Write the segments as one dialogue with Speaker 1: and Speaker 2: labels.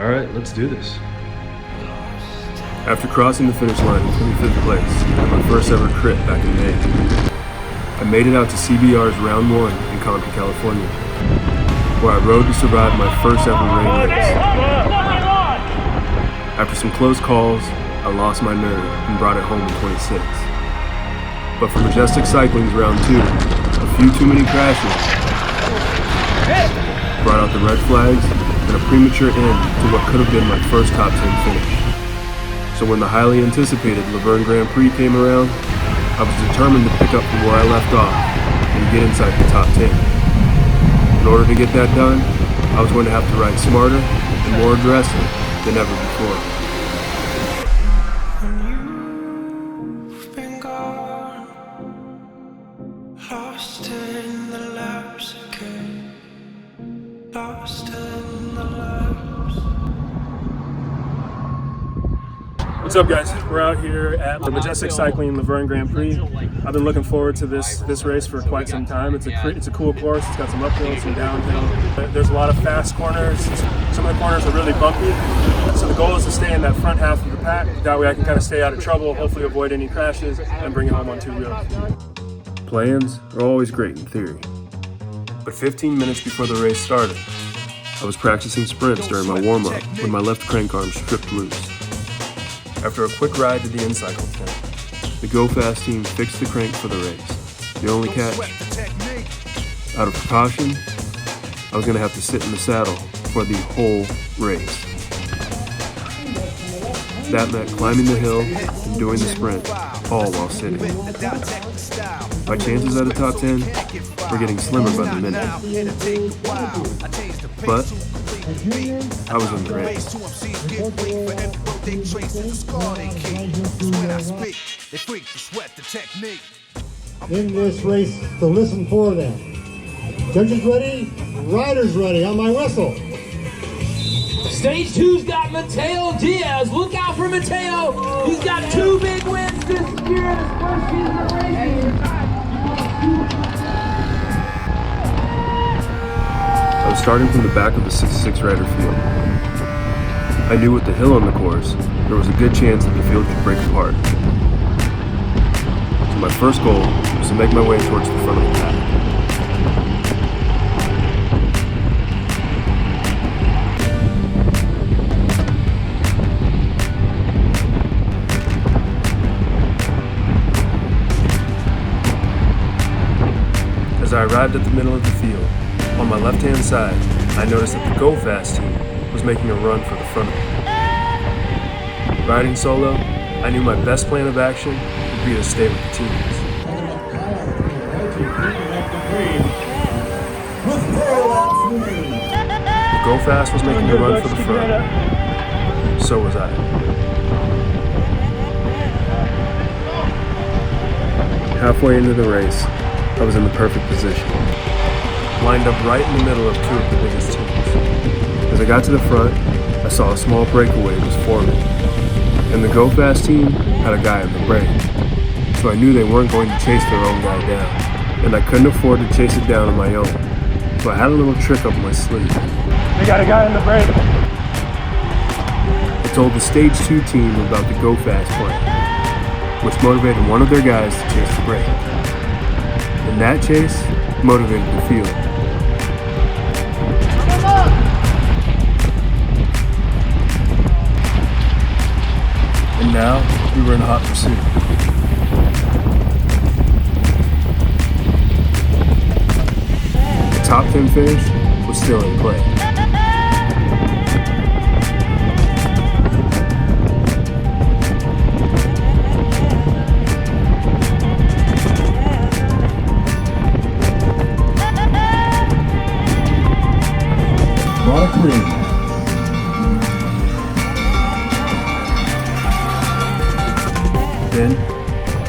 Speaker 1: All right, let's do this.
Speaker 2: After crossing the finish line in 25th place and my first ever crit back in May, I made it out to CBR's round 1 in Compton, California, where I rode to survive my first ever rain race. After some close calls, I lost my nerve and brought it home in 26th. But for Majestic Cycling's round 2, a few too many crashes brought out the red flags and a premature end to what could have been my first top 10 finish. So when the highly anticipated Verne Grand Prix came around, I was determined to pick up from where I left off and get inside the top 10. In order to get that done, I was going to have to ride smarter and more aggressive than ever before.
Speaker 3: Lost in the laps again. Lost in the laps.
Speaker 2: What's up, guys? We're out here at the Majestic Cycling Verne Grand Prix. I've been looking forward to this race for quite some time. It's a cool course. It's got some uphill, some downhill. There's a lot of fast corners. Some of the corners are really bumpy. So the goal is to stay in that front half of the pack. That way I can kind of stay out of trouble, hopefully avoid any crashes, and bring it home on 2 wheels. Plans are always great in theory, but 15 minutes before the race started, I was practicing sprints during my warm-up when my left crank arm stripped loose. After a quick ride to the in-cycle tent, the Go Fast team fixed the crank for the race. The only catch, out of precaution, I was going to have to sit in the saddle for the whole race. That meant climbing the hill and doing the sprint, all while sitting. My chances at a top 10 were getting slimmer by the minute. But I was in the race.
Speaker 4: In this race to listen for them. Judges ready, riders ready on my whistle.
Speaker 5: Stage 2's got Mateo Diaz. Look out for Mateo. He's got 2 big wins this year in his first season of racing.
Speaker 2: I was starting from the back of the 66 rider field. I knew with the hill on the course, there was a good chance that the field could break apart. So my first goal was to make my way towards the front of the pack. As I arrived at the middle of the field, on my left-hand side, I noticed that the Go Fast team was making a run for the front of me. Riding solo, I knew my best plan of action would be to stay with the teams. The Go Fast was making a run for the front. So was I. Halfway into the race, I was in the perfect position, lined up right in the middle of 2 of the biggest teams. As I got to the front, I saw a small breakaway was forming, and the Go Fast team had a guy on the break, so I knew they weren't going to chase their own guy down, and I couldn't afford to chase it down on my own, so I had a little trick up my sleeve.
Speaker 6: They got a guy on the break.
Speaker 2: I told the Stage 2 team about the Go Fast plan, which motivated one of their guys to chase the break. And that chase motivated the field. And now we were in hot pursuit. The top 10 finish was still in play. Then,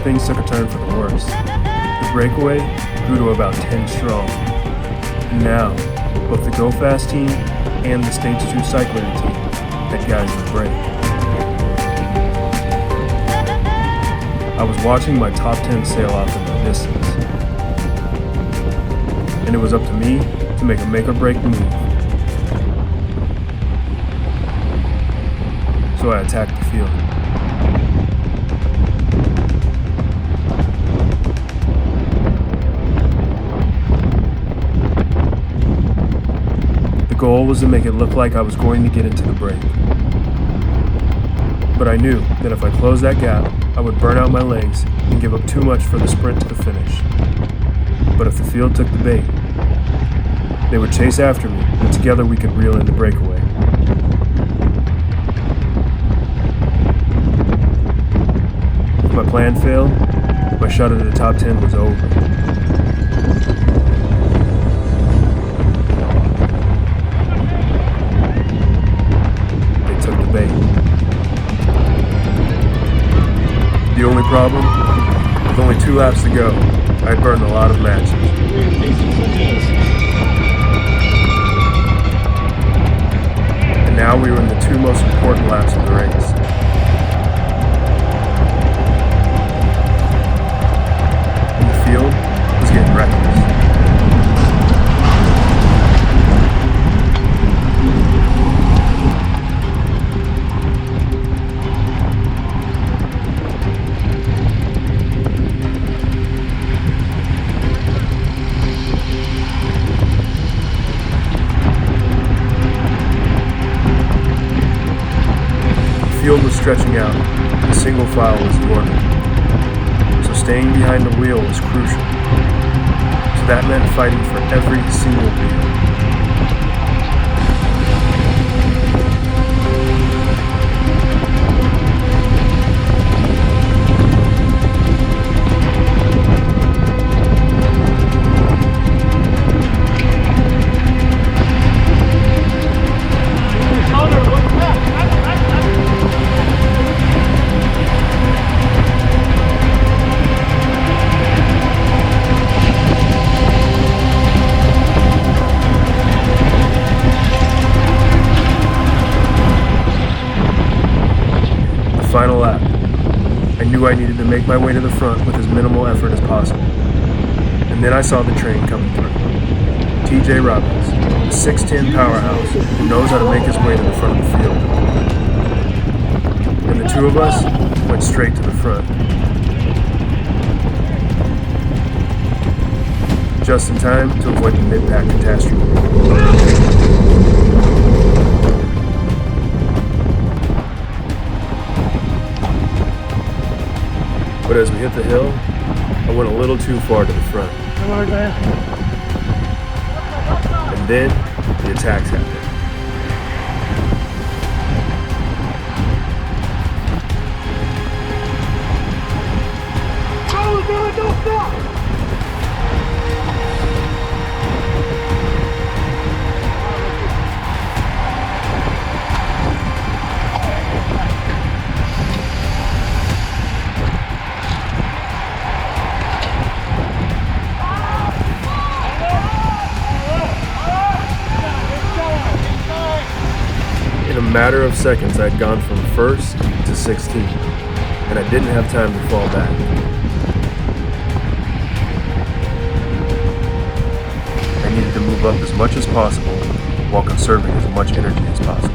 Speaker 2: things took a turn for the worse. The breakaway grew to about 10 strong. And now, both the Go Fast team and the Stage 2 cycling team had guys in the break. I was watching my top 10 sail off in the distance. And it was up to me to make a make-or-break move. so I attacked the field. The goal was to make it look like I was going to get into the break. But I knew that if I closed that gap, I would burn out my legs and give up too much for the sprint to the finish. But if the field took the bait, they would chase after me, and together we could reel in the breakaway. If my plan failed, my shot at the top 10 was over. They took the bait. The only problem? With only 2 laps to go, I had burned a lot of matches. And now we were in the 2 most important laps of the race. And the field was getting reckless. The field was stretching out, and single file was dormant. So staying behind the wheel was crucial. So that meant fighting for every single wheel. Final lap. I knew I needed to make my way to the front with as minimal effort as possible. And then I saw the train coming through. TJ Robbins, a 6'10" powerhouse who knows how to make his way to the front of the field. And the 2 of us went straight to the front. Just in time to avoid the mid-pack catastrophe. But as we hit the hill, I went a little too far to the front. And then the attacks happened.
Speaker 6: Don't stop!
Speaker 2: In a matter of seconds, I'd gone from 1st to 16th, and I didn't have time to fall back. I needed to move up as much as possible while conserving as much energy as possible.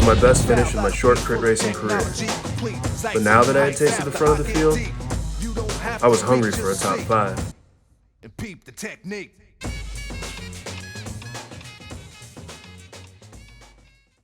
Speaker 2: my best finish in my short crit racing career. But now that I had tasted the front of the field, I was hungry for a top 5.
Speaker 1: And peep the technique.